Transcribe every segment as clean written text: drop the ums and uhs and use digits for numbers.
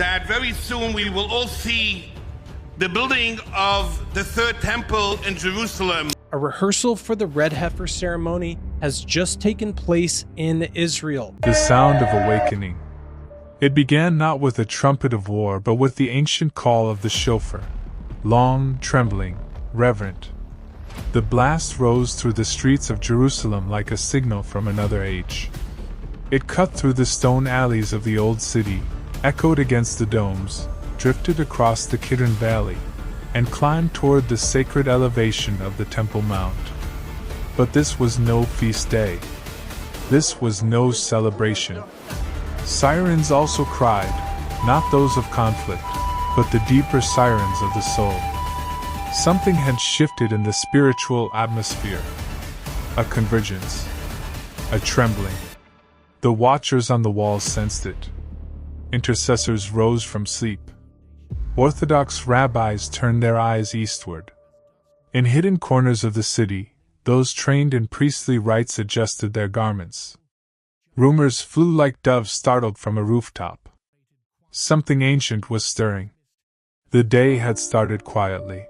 that very soon we will all see the building of the third temple in Jerusalem. A rehearsal for the red heifer ceremony has just taken place in Israel. The sound of awakening. It began not with a trumpet of war, but with the ancient call of the shofar. Long, trembling, reverent. The blast rose through the streets of Jerusalem like a signal from another age. It cut through the stone alleys of the old city, echoed against the domes, drifted across the Kidron Valley, and climbed toward the sacred elevation of the Temple Mount. But this was no feast day. This was no celebration. Sirens also cried, not those of conflict, but the deeper sirens of the soul. Something had shifted in the spiritual atmosphere. A convergence. A trembling. The watchers on the walls sensed it. Intercessors rose from sleep. Orthodox rabbis turned their eyes eastward. In hidden corners of the city, those trained in priestly rites adjusted their garments. Rumors flew like doves startled from a rooftop. Something ancient was stirring. The day had started quietly.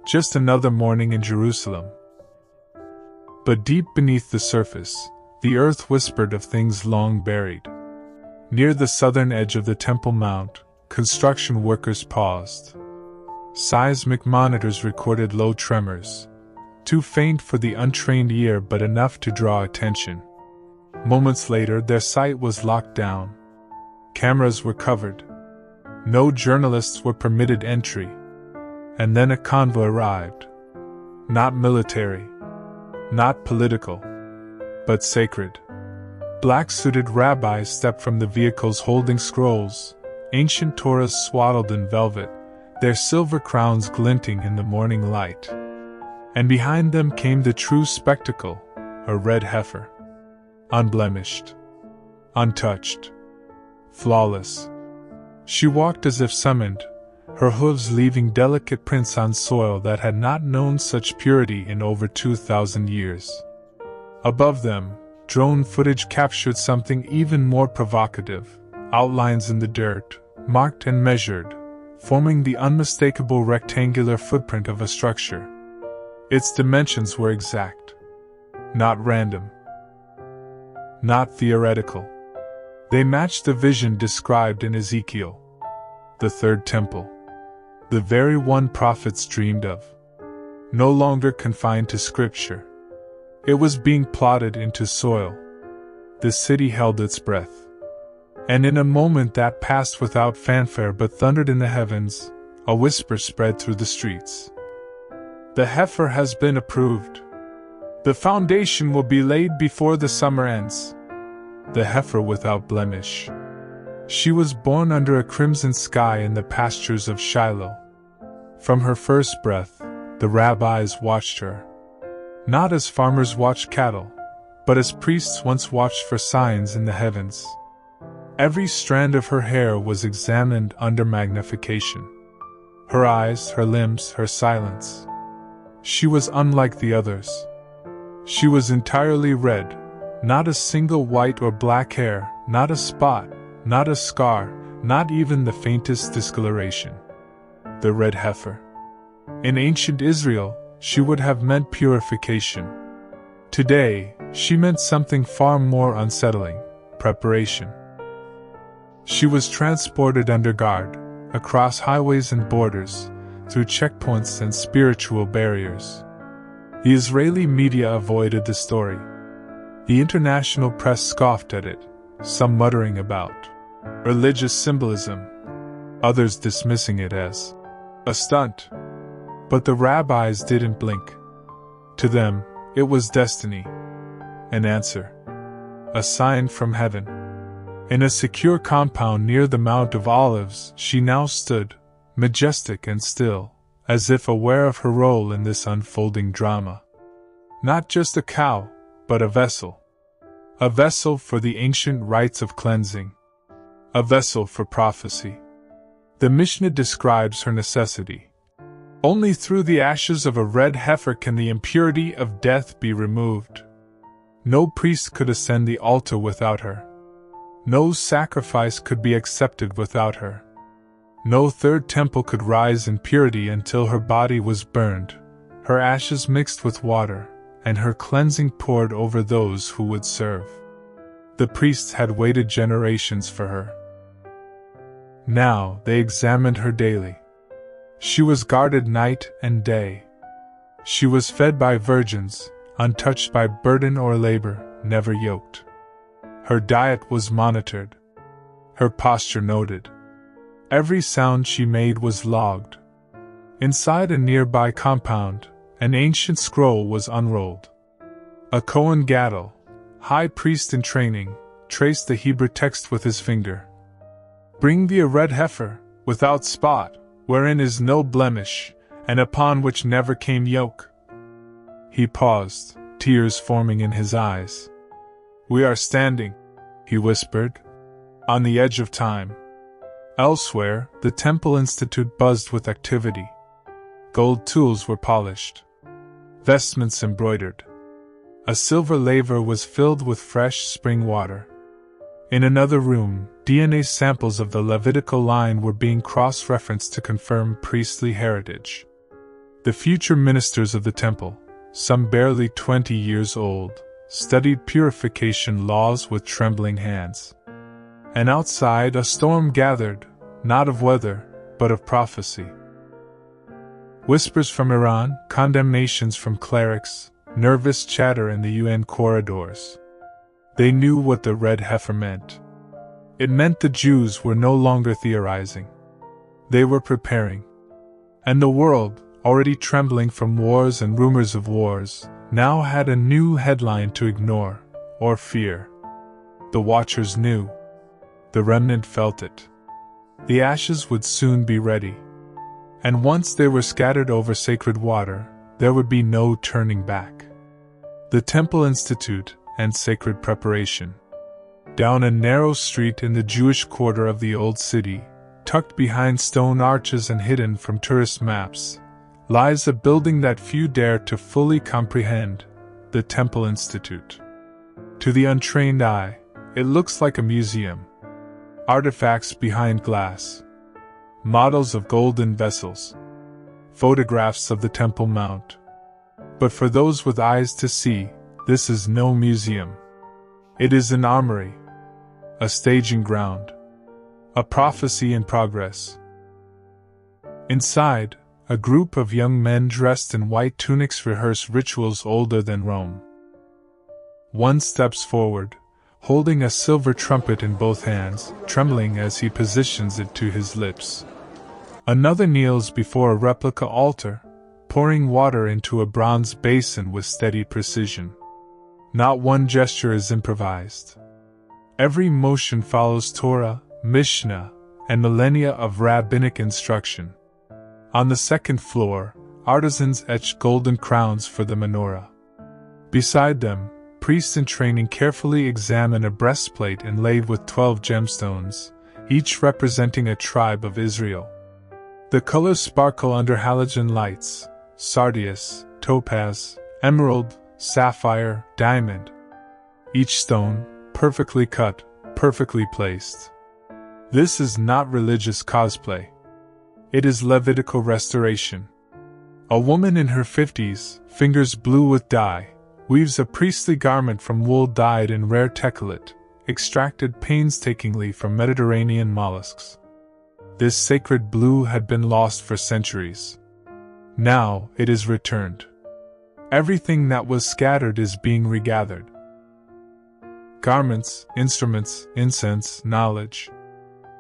Just another morning in Jerusalem. But deep beneath the surface, the earth whispered of things long buried. Near the southern edge of the Temple Mount, construction workers paused. Seismic monitors recorded low tremors, too faint for the untrained ear but enough to draw attention. Moments later, their sight was locked down. Cameras were covered. No journalists were permitted entry. And then a convoy arrived. Not military, not political, but sacred. Black-suited rabbis stepped from the vehicles holding scrolls, ancient Torahs swaddled in velvet, their silver crowns glinting in the morning light. And behind them came the true spectacle, a red heifer. Unblemished, untouched, flawless. She walked as if summoned, her hooves leaving delicate prints on soil that had not known such purity in over 2,000 years. Above them, drone footage captured something even more provocative, outlines in the dirt, marked and measured, forming the unmistakable rectangular footprint of a structure. Its dimensions were exact. Not random. Not theoretical. They matched the vision described in Ezekiel. The third temple. The very one prophets dreamed of. No longer confined to scripture. It was being plotted into soil. The city held its breath. And in a moment that passed without fanfare but thundered in the heavens, a whisper spread through the streets. The heifer has been approved. The foundation will be laid before the summer ends. The heifer without blemish. She was born under a crimson sky in the pastures of Shiloh. From her first breath, the rabbis watched her. Not as farmers watch cattle, but as priests once watched for signs in the heavens. Every strand of her hair was examined under magnification. Her eyes, her limbs, her silence. She was unlike the others. She was entirely red, not a single white or black hair, not a spot, not a scar, not even the faintest discoloration. The red heifer. In ancient Israel, she would have meant purification. Today, she meant something far more unsettling: preparation. She was transported under guard, across highways and borders, through checkpoints and spiritual barriers. The Israeli media avoided the story. The international press scoffed at it, some muttering about religious symbolism, others dismissing it as a stunt. But the rabbis didn't blink. To them, it was destiny. An answer. A sign from heaven. In a secure compound near the Mount of Olives, she now stood, majestic and still, as if aware of her role in this unfolding drama. Not just a cow, but a vessel. A vessel for the ancient rites of cleansing. A vessel for prophecy. The Mishnah describes her necessity. Only through the ashes of a red heifer can the impurity of death be removed. No priest could ascend the altar without her. No sacrifice could be accepted without her. No third temple could rise in purity until her body was burned, her ashes mixed with water, and her cleansing poured over those who would serve. The priests had waited generations for her. Now they examined her daily. She was guarded night and day. She was fed by virgins, untouched by burden or labor, never yoked. Her diet was monitored. Her posture noted. Every sound she made was logged. Inside a nearby compound, an ancient scroll was unrolled. A Kohen Gadol, high priest in training, traced the Hebrew text with his finger. Bring thee a red heifer, without spot, wherein is no blemish, and upon which never came yoke. He paused, tears forming in his eyes. We are standing, he whispered, on the edge of time. Elsewhere, the Temple Institute buzzed with activity. Gold tools were polished. Vestments embroidered. A silver laver was filled with fresh spring water. In another room, DNA samples of the Levitical line were being cross-referenced to confirm priestly heritage. The future ministers of the temple, some barely 20 years old, studied purification laws with trembling hands. And outside a storm gathered, not of weather, but of prophecy. Whispers from Iran, condemnations from clerics, nervous chatter in the UN corridors. They knew what the red heifer meant. It meant the Jews were no longer theorizing. They were preparing. And the world, already trembling from wars and rumors of wars, now had a new headline to ignore, or fear. The watchers knew. The remnant felt it. The ashes would soon be ready. And once they were scattered over sacred water, there would be no turning back. The Temple Institute and Sacred Preparation. Down a narrow street in the Jewish quarter of the Old City, tucked behind stone arches and hidden from tourist maps, lies a building that few dare to fully comprehend, the Temple Institute. To the untrained eye, it looks like a museum. Artifacts behind glass. Models of golden vessels. Photographs of the Temple Mount. But for those with eyes to see, this is no museum. It is an armory. A staging ground. A prophecy in progress. Inside, a group of young men dressed in white tunics rehearse rituals older than Rome. One steps forward, holding a silver trumpet in both hands, trembling as he positions it to his lips. Another kneels before a replica altar, pouring water into a bronze basin with steady precision. Not one gesture is improvised. Every motion follows Torah, Mishnah, and millennia of rabbinic instruction. On the second floor, artisans etch golden crowns for the menorah. Beside them, priests in training carefully examine a breastplate inlaid with 12 gemstones, each representing a tribe of Israel. The colors sparkle under halogen lights: sardius, topaz, emerald, sapphire, diamond. Each stone, perfectly cut, perfectly placed. This is not religious cosplay. It is Levitical restoration. A woman in her 50s, fingers blue with dye, weaves a priestly garment from wool dyed in rare techelet, extracted painstakingly from Mediterranean mollusks. This sacred blue had been lost for centuries. Now it is returned. Everything that was scattered is being regathered. Garments, instruments, incense, knowledge.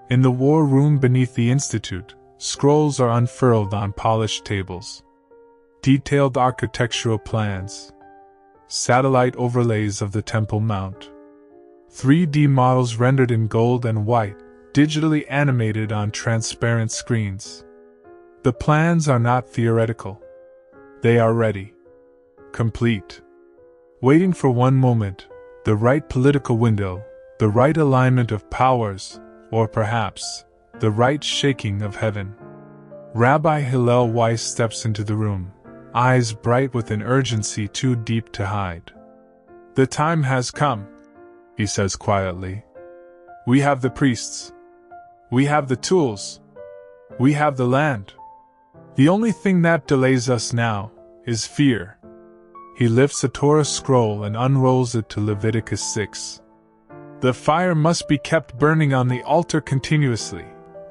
In the war room beneath the institute, scrolls are unfurled on polished tables. Detailed architectural plans. Satellite overlays of the Temple Mount. 3D models rendered in gold and white, digitally animated on transparent screens. The plans are not theoretical. They are ready. Complete. Waiting for one moment, the right political window, the right alignment of powers, or perhaps, the right shaking of heaven. Rabbi Hillel Weiss steps into the room, eyes bright with an urgency too deep to hide. The time has come, he says quietly. We have the priests. We have the tools. We have the land. The only thing that delays us now is fear. He lifts a Torah scroll and unrolls it to Leviticus 6. The fire must be kept burning on the altar continuously.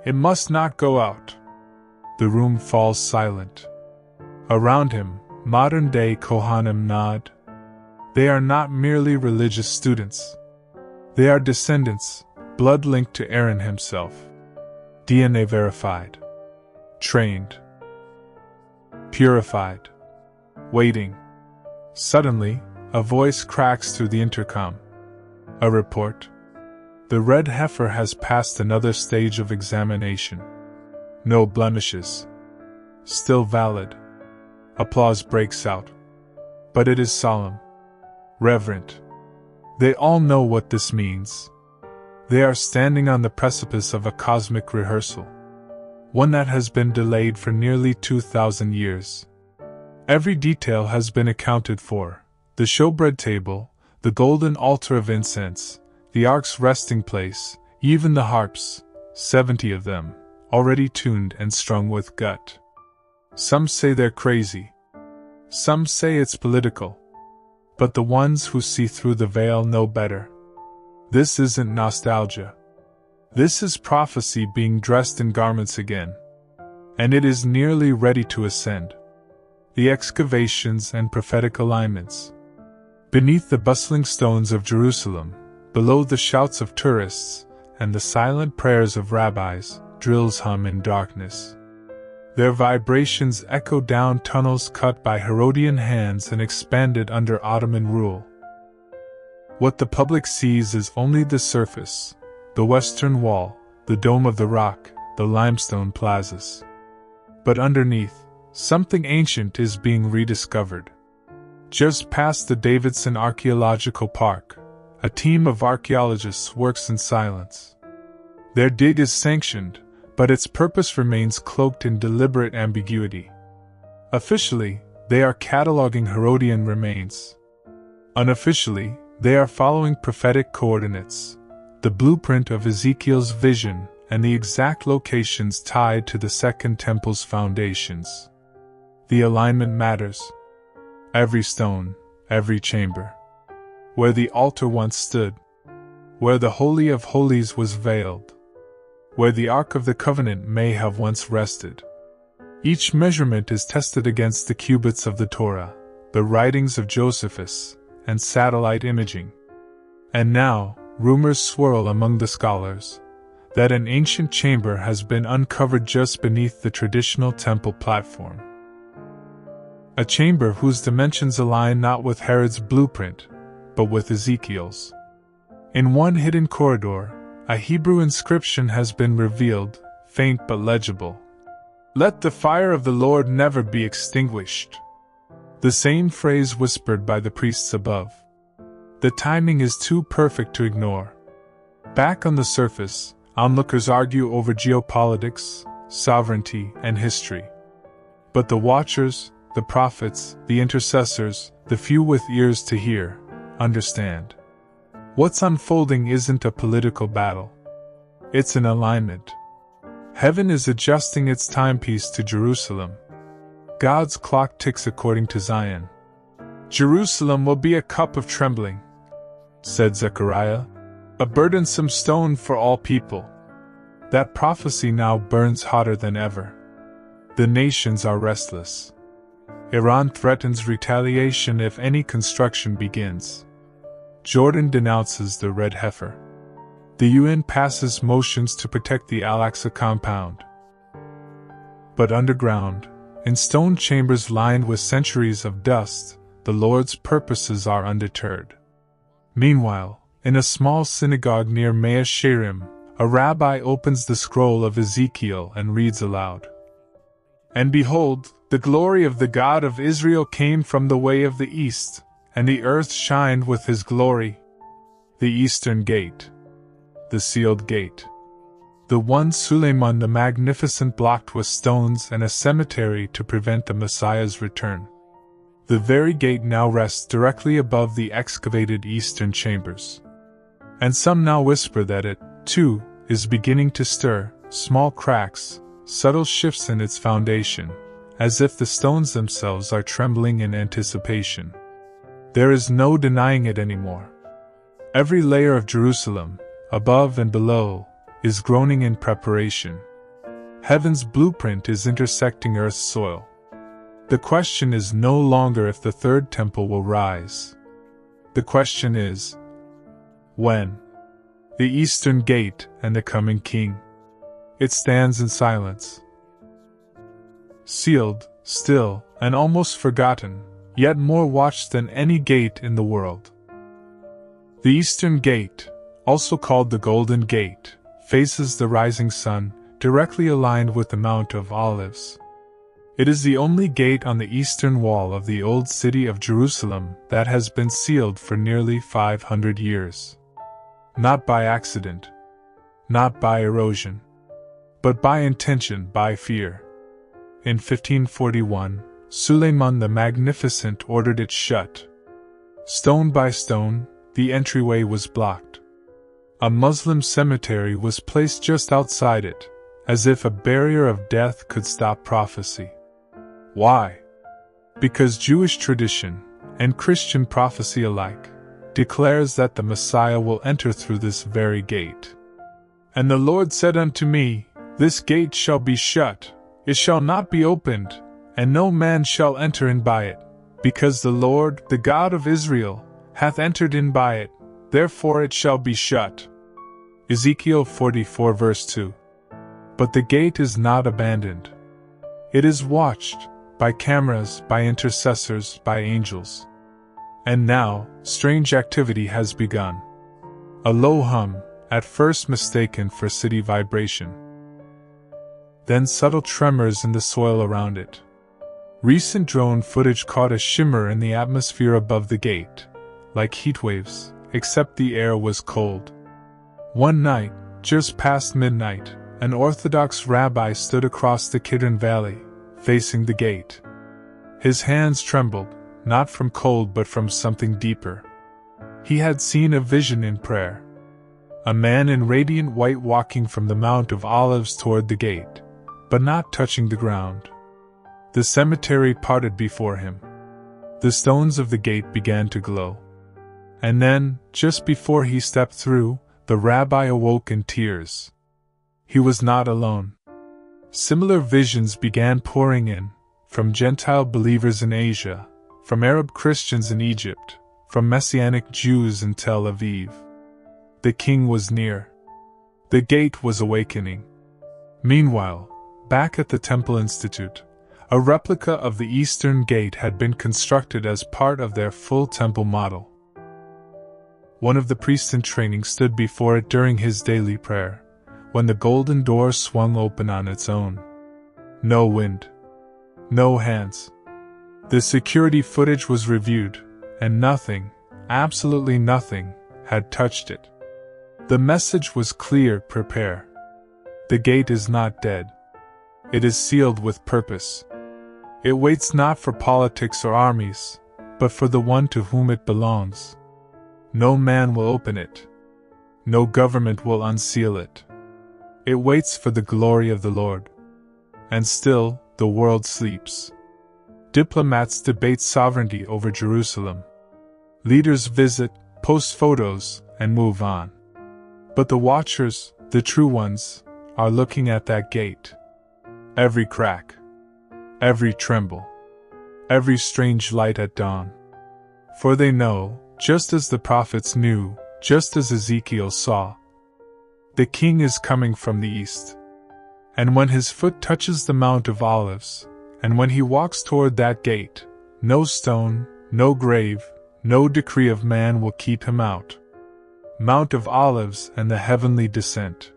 It must not go out. The room falls silent. Around him, modern-day Kohanim nod. They are not merely religious students. They are descendants, blood linked to Aaron himself. DNA verified. Trained. Purified. Waiting. Suddenly, a voice cracks through the intercom. A report. The red heifer has passed another stage of examination. No blemishes. Still valid. Applause breaks out. But it is solemn. Reverent. They all know what this means. They are standing on the precipice of a cosmic rehearsal. One that has been delayed for nearly 2,000 years. Every detail has been accounted for. The showbread table, the golden altar of incense, the ark's resting place, even the harps, 70 of them, already tuned and strung with gut. Some say they're crazy. Some say it's political. But the ones who see through the veil know better. This isn't nostalgia. This is prophecy being dressed in garments again. And it is nearly ready to ascend. The excavations and prophetic alignments. Beneath the bustling stones of Jerusalem, below the shouts of tourists, and the silent prayers of rabbis, drills hum in darkness. Their vibrations echo down tunnels cut by Herodian hands and expanded under Ottoman rule. What the public sees is only the surface, the western wall, the dome of the rock, the limestone plazas. But underneath, something ancient is being rediscovered. Just past the Davidson Archaeological Park, a team of archaeologists works in silence. Their dig is sanctioned, but its purpose remains cloaked in deliberate ambiguity. Officially, they are cataloging Herodian remains. Unofficially, they are following prophetic coordinates, the blueprint of Ezekiel's vision, and the exact locations tied to the Second Temple's foundations. The alignment matters. Every stone, every chamber. Where the altar once stood. Where the Holy of Holies was veiled. Where the Ark of the Covenant may have once rested. Each measurement is tested against the cubits of the Torah, the writings of Josephus, and satellite imaging. And now, rumors swirl among the scholars that an ancient chamber has been uncovered just beneath the traditional temple platform. A chamber whose dimensions align not with Herod's blueprint, but with Ezekiel's. In one hidden corridor, a Hebrew inscription has been revealed, faint but legible. "Let the fire of the Lord never be extinguished." The same phrase whispered by the priests above. The timing is too perfect to ignore. Back on the surface, onlookers argue over geopolitics, sovereignty, and history. But the watchers, the prophets, the intercessors, the few with ears to hear, understand. What's unfolding isn't a political battle. It's an alignment. Heaven is adjusting its timepiece to Jerusalem. God's clock ticks according to Zion. "Jerusalem will be a cup of trembling," said Zechariah, "a burdensome stone for all people." That prophecy now burns hotter than ever. The nations are restless. Iran threatens retaliation if any construction begins. Jordan denounces the red heifer. The UN passes motions to protect the Al-Aqsa compound. But underground, in stone chambers lined with centuries of dust, the Lord's purposes are undeterred. Meanwhile, in a small synagogue near Mea Shearim, a rabbi opens the scroll of Ezekiel and reads aloud. "And behold, the glory of the God of Israel came from the way of the east, and the earth shined with his glory. The eastern gate. The sealed gate. The one Suleiman the Magnificent blocked with stones and a cemetery to prevent the Messiah's return. The very gate now rests directly above the excavated eastern chambers. And some now whisper that it, too, is beginning to stir, small cracks, subtle shifts in its foundation, as if the stones themselves are trembling in anticipation. There is no denying it anymore. Every layer of Jerusalem, above and below, is groaning in preparation. Heaven's blueprint is intersecting Earth's soil. The question is no longer if the third temple will rise. The question is, when? The Eastern Gate and the coming King. It stands in silence. Sealed, still, and almost forgotten, yet more watched than any gate in the world. The Eastern Gate, also called the Golden Gate, faces the rising sun, directly aligned with the Mount of Olives. It is the only gate on the eastern wall of the old city of Jerusalem that has been sealed for nearly 500 years. Not by accident, not by erosion, but by intention, by fear. In 1541, Suleiman the Magnificent ordered it shut. Stone by stone, the entryway was blocked. A Muslim cemetery was placed just outside it, as if a barrier of death could stop prophecy. Why? Because Jewish tradition, and Christian prophecy alike, declares that the Messiah will enter through this very gate. And the Lord said unto me, This gate shall be shut, it shall not be opened, and no man shall enter in by it, because the Lord, the God of Israel, hath entered in by it, therefore it shall be shut. Ezekiel 44 verse 2. But the gate is not abandoned. It is watched, by cameras, by intercessors, by angels. And now, strange activity has begun. A low hum, at first mistaken for city vibration. Then subtle tremors in the soil around it. Recent drone footage caught a shimmer in the atmosphere above the gate, like heat waves, except the air was cold. One night, just past midnight, an Orthodox rabbi stood across the Kidron Valley, facing the gate. His hands trembled, not from cold but from something deeper. He had seen a vision in prayer. A man in radiant white walking from the Mount of Olives toward the gate, but not touching the ground. The cemetery parted before him. The stones of the gate began to glow. And then, just before he stepped through, the rabbi awoke in tears. He was not alone. Similar visions began pouring in, from Gentile believers in Asia, from Arab Christians in Egypt, from Messianic Jews in Tel Aviv. The king was near. The gate was awakening. Meanwhile, back at the Temple Institute, a replica of the Eastern Gate had been constructed as part of their full temple model. One of the priests in training stood before it during his daily prayer, when the golden door swung open on its own. No wind. No hands. The security footage was reviewed, and nothing, absolutely nothing, had touched it. The message was clear: prepare. The gate is not dead. It is sealed with purpose. It waits not for politics or armies, but for the one to whom it belongs. No man will open it. No government will unseal it. It waits for the glory of the Lord. And still, the world sleeps. Diplomats debate sovereignty over Jerusalem. Leaders visit, post photos, and move on. But the watchers, the true ones, are looking at that gate. Every crack. Every tremble. Every strange light at dawn. For they know, just as the prophets knew, just as Ezekiel saw, the king is coming from the east. And when his foot touches the Mount of Olives, and when he walks toward that gate, no stone, no grave, no decree of man will keep him out. Mount of Olives and the heavenly descent.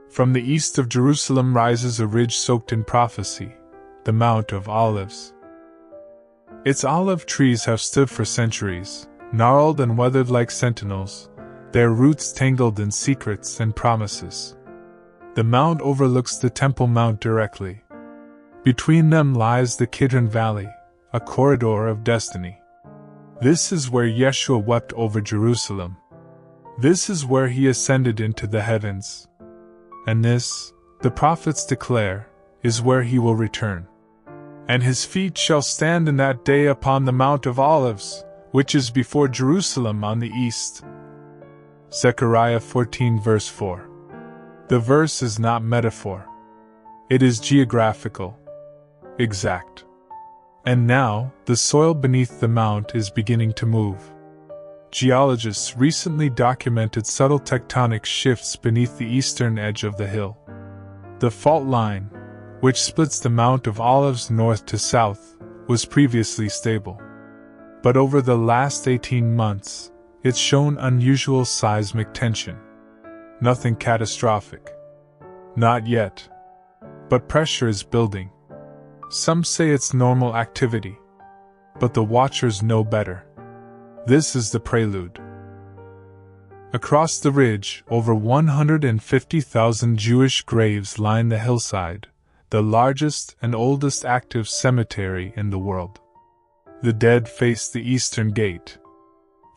From the east of Jerusalem rises a ridge soaked in prophecy, the Mount of Olives. Its olive trees have stood for centuries, gnarled and weathered like sentinels, their roots tangled in secrets and promises. The mount overlooks the Temple Mount directly. Between them lies the Kidron Valley, a corridor of destiny. This is where Yeshua wept over Jerusalem. This is where he ascended into the heavens. And this the prophets declare, is where he will return. And his feet shall stand in that day upon the Mount of Olives, which is before Jerusalem on the east. Zechariah 14 verse 4. The verse is not metaphor. It is geographical. Exact. And now, the soil beneath the mount is beginning to move. Geologists recently documented subtle tectonic shifts beneath the eastern edge of the hill. The fault line, which splits the Mount of Olives north to south, was previously stable. But over the last 18 months, it's shown unusual seismic tension. Nothing catastrophic. Not yet. But pressure is building. Some say it's normal activity. But the watchers know better. This is the prelude. Across the ridge, over 150,000 Jewish graves line the hillside, the largest and oldest active cemetery in the world. The dead face the eastern gate.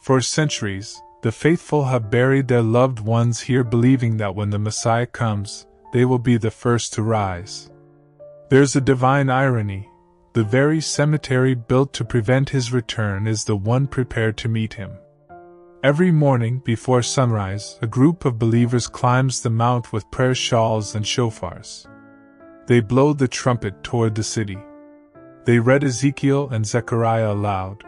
For centuries, the faithful have buried their loved ones here, believing that when the Messiah comes, they will be the first to rise. There's a divine irony. The very cemetery built to prevent his return is the one prepared to meet him. Every morning before sunrise, a group of believers climbs the mount with prayer shawls and shofars. They blow the trumpet toward the city. They read Ezekiel and Zechariah aloud.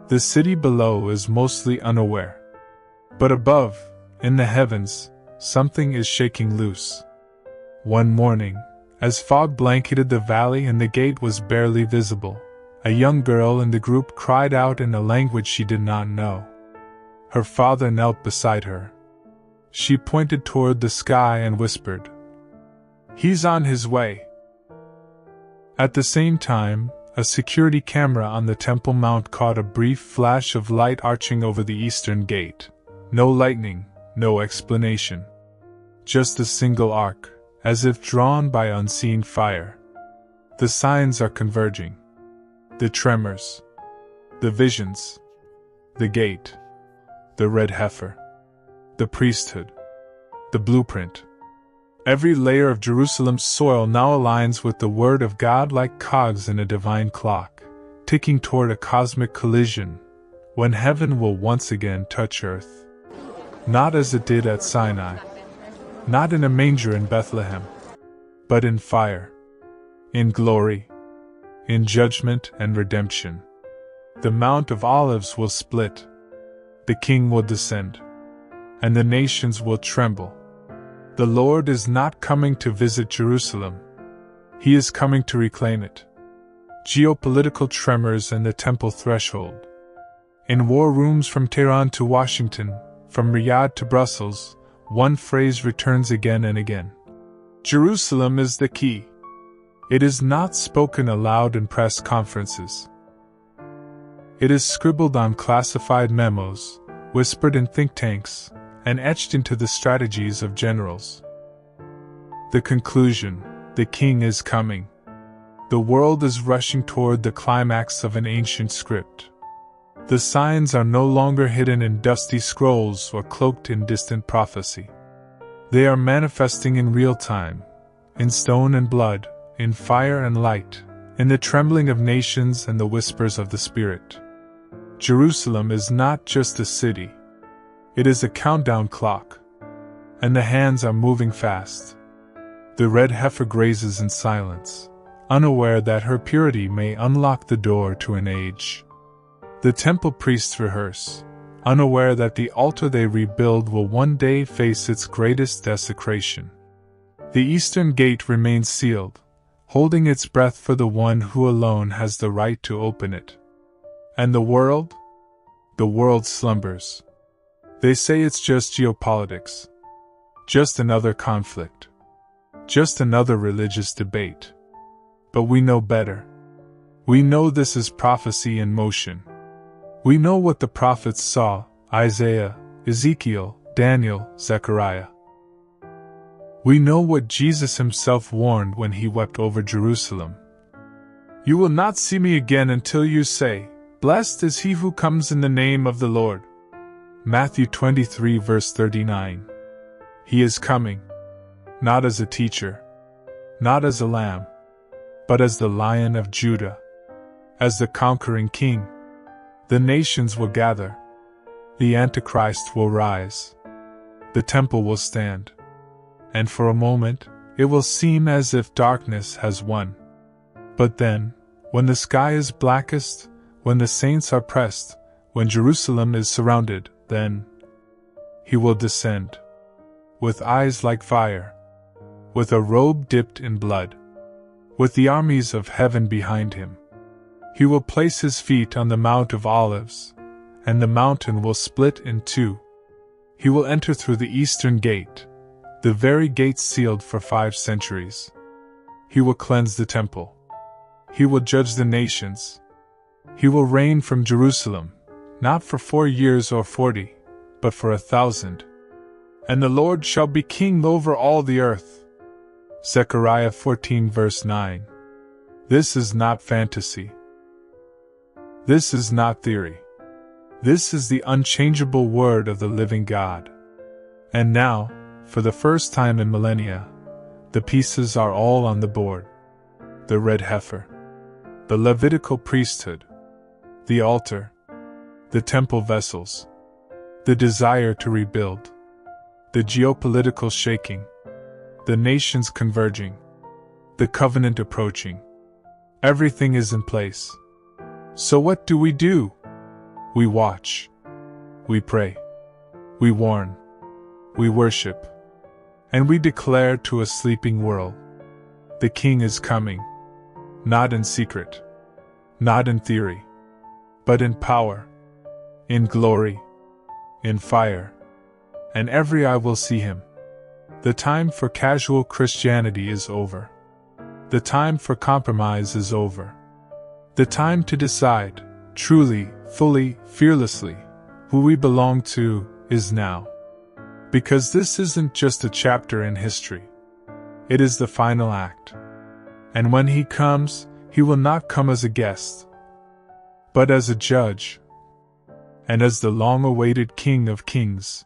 The city below is mostly unaware. But above, in the heavens, something is shaking loose. One morning, as fog blanketed the valley and the gate was barely visible, a young girl in the group cried out in a language she did not know. Her father knelt beside her. She pointed toward the sky and whispered, "He's on his way." At the same time, a security camera on the Temple Mount caught a brief flash of light arching over the eastern gate. No lightning, no explanation. Just a single arc, as if drawn by unseen fire. The signs are converging. The tremors. The visions. The gate. The red heifer. The priesthood. The blueprint. Every layer of Jerusalem's soil now aligns with the word of God like cogs in a divine clock, ticking toward a cosmic collision, when heaven will once again touch earth. Not as it did at Sinai. Not in a manger in Bethlehem. But in fire. In glory. In judgment and redemption. The Mount of Olives will split. The King will descend. And the nations will tremble. The Lord is not coming to visit Jerusalem. He is coming to reclaim it. Geopolitical tremors and the temple threshold. In war rooms from Tehran to Washington, from Riyadh to Brussels, one phrase returns again and again. Jerusalem is the key. It is not spoken aloud in press conferences. It is scribbled on classified memos, whispered in think tanks, and etched into the strategies of generals. The conclusion: the king is coming. The world is rushing toward the climax of an ancient script. The signs are no longer hidden in dusty scrolls or cloaked in distant prophecy. They are manifesting in real time, in stone and blood, in fire and light, in the trembling of nations and the whispers of the Spirit. Jerusalem is not just a city. It is a countdown clock. And the hands are moving fast. The red heifer grazes in silence, unaware that her purity may unlock the door to an age. The temple priests rehearse, unaware that the altar they rebuild will one day face its greatest desecration. The eastern gate remains sealed, holding its breath for the one who alone has the right to open it. And the world? The world slumbers. They say it's just geopolitics. Just another conflict. Just another religious debate. But we know better. We know this is prophecy in motion. We know what the prophets saw: Isaiah, Ezekiel, Daniel, Zechariah. We know what Jesus himself warned when he wept over Jerusalem. You will not see me again until you say, "Blessed is he who comes in the name of the Lord." Matthew 23 verse 39. He is coming. not as a teacher, not as a lamb, but as the Lion of Judah, as the conquering king. The nations will gather, the Antichrist will rise, the temple will stand, and for a moment it will seem as if darkness has won. But then, when the sky is blackest, when the saints are pressed, when Jerusalem is surrounded, then he will descend, with eyes like fire, with a robe dipped in blood, with the armies of heaven behind him. He will place his feet on the Mount of Olives, and the mountain will split in two. He will enter through the eastern gate, the very gate sealed for 5 centuries. He will cleanse the temple. He will judge the nations. He will reign from Jerusalem, not for 4 years or 40, but for 1,000. And the Lord shall be king over all the earth. Zechariah 14 verse 9. This is not fantasy. This is not theory. This is the unchangeable word of the living God. And now, for the first time in millennia, the pieces are all on the board. The red heifer, the Levitical priesthood, the altar, the temple vessels, the desire to rebuild, the geopolitical shaking, the nations converging, the covenant approaching. Everything is in place. So what do? We watch. We pray. We warn. We worship. And we declare to a sleeping world, the King is coming, not in secret, not in theory, but in power, in glory, in fire, and every eye will see him. The time for casual Christianity is over. The time for compromise is over. The time to decide, truly, fully, fearlessly, who we belong to, is now. Because this isn't just a chapter in history. It is the final act. And when he comes, he will not come as a guest, but as a judge, and as the long-awaited King of Kings.